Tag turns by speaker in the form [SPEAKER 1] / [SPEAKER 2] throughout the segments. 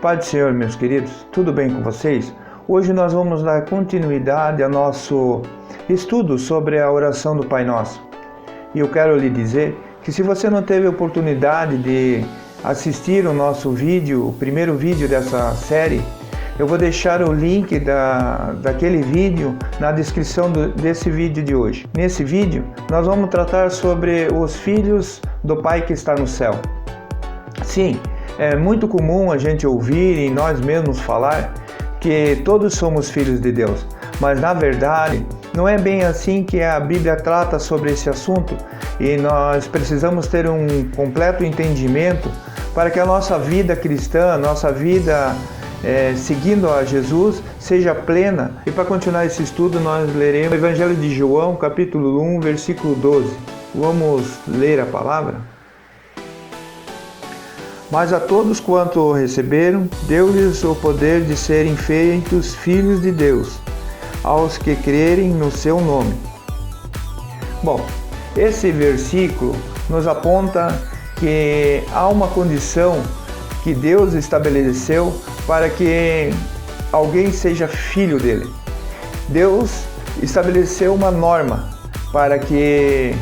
[SPEAKER 1] Pai do Senhor, meus queridos, tudo bem com vocês? Hoje nós vamos dar continuidade ao nosso estudo sobre a oração do Pai Nosso. E eu quero lhe dizer que se você não teve oportunidade de assistir o nosso vídeo, o primeiro vídeo dessa série, eu vou deixar o link daquele vídeo na descrição desse vídeo de hoje. Nesse vídeo, nós vamos tratar sobre os filhos do Pai que está no céu. Sim, é muito comum a gente ouvir e nós mesmos falar que todos somos filhos de Deus, mas na verdade não é bem assim que a Bíblia trata sobre esse assunto e nós precisamos ter um completo entendimento para que a nossa vida cristã, a nossa vida seguindo a Jesus, seja plena. E para continuar esse estudo nós leremos o Evangelho de João, capítulo 1, versículo 12. Vamos ler a palavra? Mas a todos quanto o receberam, deu-lhes o poder de serem feitos filhos de Deus, aos que crerem no seu nome. Bom, esse versículo nos aponta que há uma condição que Deus estabeleceu para que alguém seja filho dele. Deus estabeleceu uma norma para que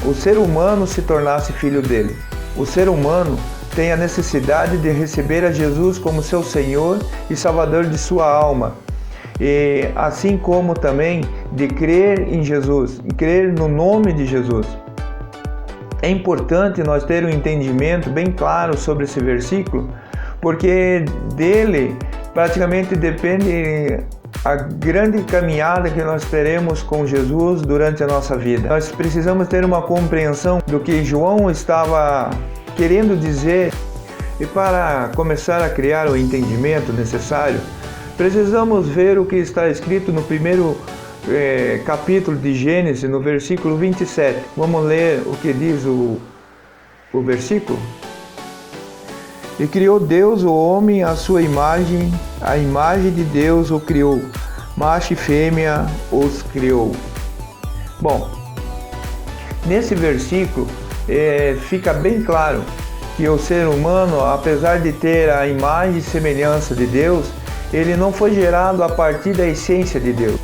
[SPEAKER 1] o ser humano se tornasse filho dele. O ser humano tem a necessidade de receber a Jesus como seu Senhor e Salvador de sua alma, e assim como também de crer em Jesus, crer no nome de Jesus. É importante nós ter um entendimento bem claro sobre esse versículo, porque dele praticamente depende a grande caminhada que nós teremos com Jesus durante a nossa vida. Nós precisamos ter uma compreensão do que João estava querendo dizer, e para começar a criar o entendimento necessário, precisamos ver o que está escrito no primeiro capítulo de Gênesis, no versículo 27. Vamos ler o que diz o versículo? E criou Deus o homem à sua imagem, a imagem de Deus o criou, macho e fêmea os criou. Bom, nesse versículo fica bem claro que o ser humano, apesar de ter a imagem e semelhança de Deus, ele não foi gerado a partir da essência de Deus.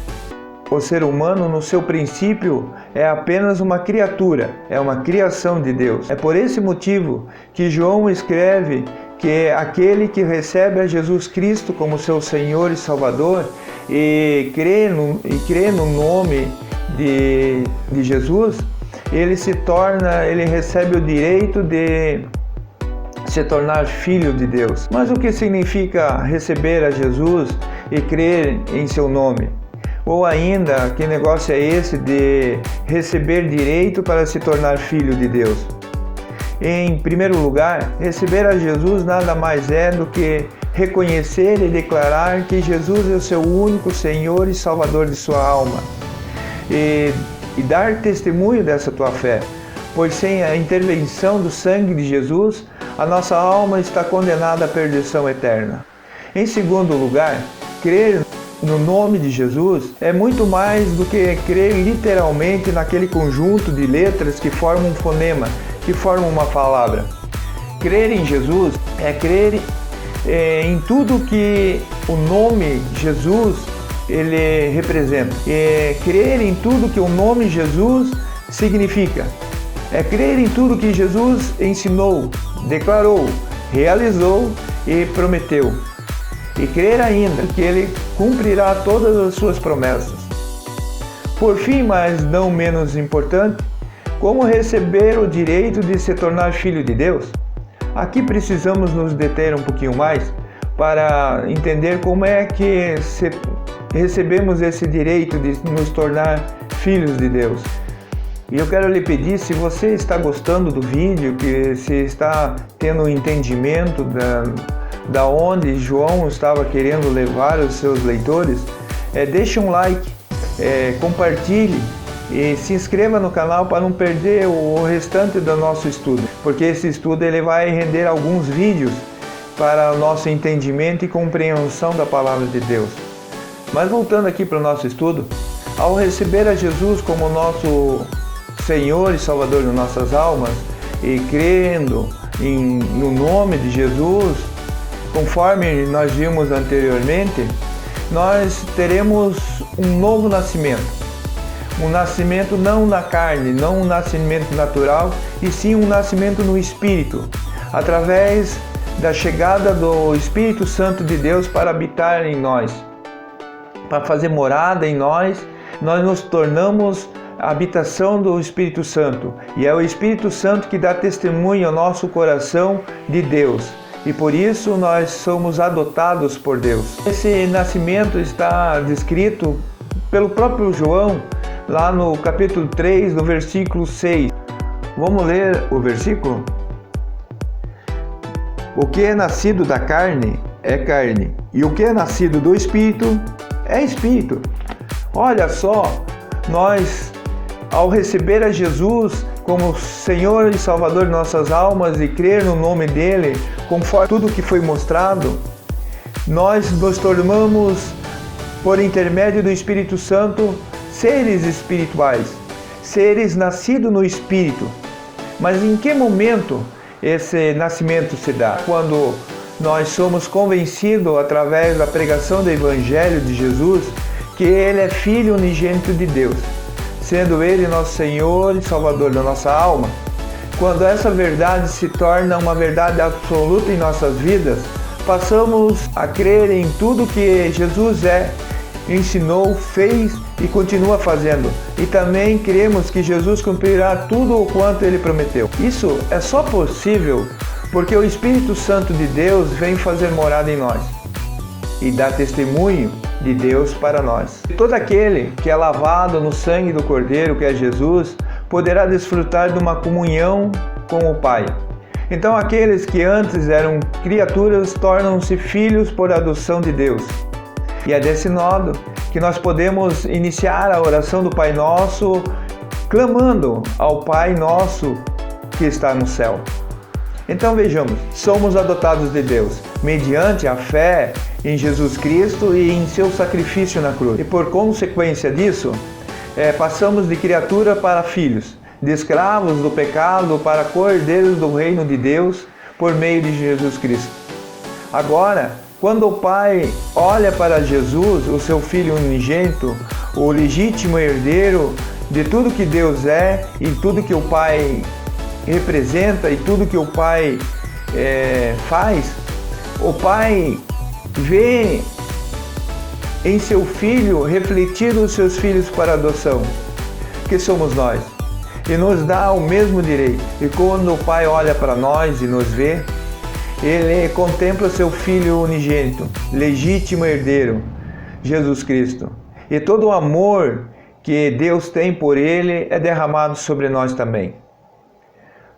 [SPEAKER 1] O ser humano, no seu princípio, é apenas uma criatura, é uma criação de Deus. É por esse motivo que João escreve que aquele que recebe a Jesus Cristo como seu Senhor e Salvador e crê no nome de Jesus, ele recebe o direito de se tornar filho de Deus. Mas o que significa receber a Jesus e crer em seu nome? Ou ainda, que negócio é esse de receber direito para se tornar filho de Deus? Em primeiro lugar, receber a Jesus nada mais é do que reconhecer e declarar que Jesus é o seu único Senhor e Salvador de sua alma. E dar testemunho dessa tua fé, pois sem a intervenção do sangue de Jesus, a nossa alma está condenada à perdição eterna. Em segundo lugar, crer no nome de Jesus é muito mais do que crer literalmente naquele conjunto de letras que formam um fonema, que formam uma palavra. Crer em Jesus é crer em tudo que o nome Jesus ele representa. É crer em tudo que o nome Jesus significa. É crer em tudo que Jesus ensinou, declarou, realizou e prometeu. E crer ainda que Ele cumprirá todas as suas promessas. Por fim, mas não menos importante, como receber o direito de se tornar filho de Deus? Aqui precisamos nos deter um pouquinho mais para entender como é que recebemos esse direito de nos tornar filhos de Deus. E eu quero lhe pedir, se você está gostando do vídeo, que se está tendo um entendimento da onde João estava querendo levar os seus leitores, deixe um like, compartilhe e se inscreva no canal para não perder o restante do nosso estudo, porque esse estudo ele vai render alguns vídeos para o nosso entendimento e compreensão da palavra de Deus. Mas voltando aqui para o nosso estudo, ao receber a Jesus como nosso Senhor e Salvador de nossas almas e crendo no nome de Jesus, conforme nós vimos anteriormente, nós teremos um novo nascimento. Um nascimento não na carne, não um nascimento natural, e sim um nascimento no Espírito, através da chegada do Espírito Santo de Deus para habitar em nós, para fazer morada em nós. Nós nos tornamos a habitação do Espírito Santo, e é o Espírito Santo que dá testemunho ao nosso coração de Deus, e por isso nós somos adotados por Deus. Esse nascimento está descrito pelo próprio João, lá no capítulo 3, no versículo 6. Vamos ler o versículo? O que é nascido da carne é carne, e o que é nascido do Espírito é Espírito. Olha só, nós, ao receber a Jesus como Senhor e Salvador de nossas almas e crer no nome dele, conforme tudo que foi mostrado, nós nos tornamos, por intermédio do Espírito Santo, seres espirituais, seres nascidos no Espírito. Mas em que momento esse nascimento se dá? Quando nós somos convencidos, através da pregação do Evangelho de Jesus, que Ele é Filho unigênito de Deus, sendo Ele nosso Senhor e Salvador da nossa alma. Quando essa verdade se torna uma verdade absoluta em nossas vidas, passamos a crer em tudo que Jesus ensinou, fez e continua fazendo. E também cremos que Jesus cumprirá tudo o quanto Ele prometeu. Isso é só possível porque o Espírito Santo de Deus vem fazer morada em nós e dá testemunho de Deus para nós. Todo aquele que é lavado no sangue do Cordeiro, que é Jesus, poderá desfrutar de uma comunhão com o Pai. Então aqueles que antes eram criaturas tornam-se filhos por adoção de Deus. E é desse modo que nós podemos iniciar a oração do Pai Nosso, clamando ao Pai Nosso que está no céu. Então vejamos, somos adotados de Deus, mediante a fé em Jesus Cristo e em seu sacrifício na cruz. E por consequência disso, passamos de criatura para filhos, de escravos do pecado para cordeiros do reino de Deus, por meio de Jesus Cristo. Agora, quando o Pai olha para Jesus, o seu Filho unigênito, o legítimo herdeiro de tudo que Deus é e tudo que o Pai representa e tudo que o Pai faz, o Pai vê em seu Filho refletido os seus filhos para adoção, que somos nós, e nos dá o mesmo direito. E quando o Pai olha para nós e nos vê, Ele contempla seu Filho unigênito, legítimo herdeiro, Jesus Cristo. E todo o amor que Deus tem por Ele é derramado sobre nós também.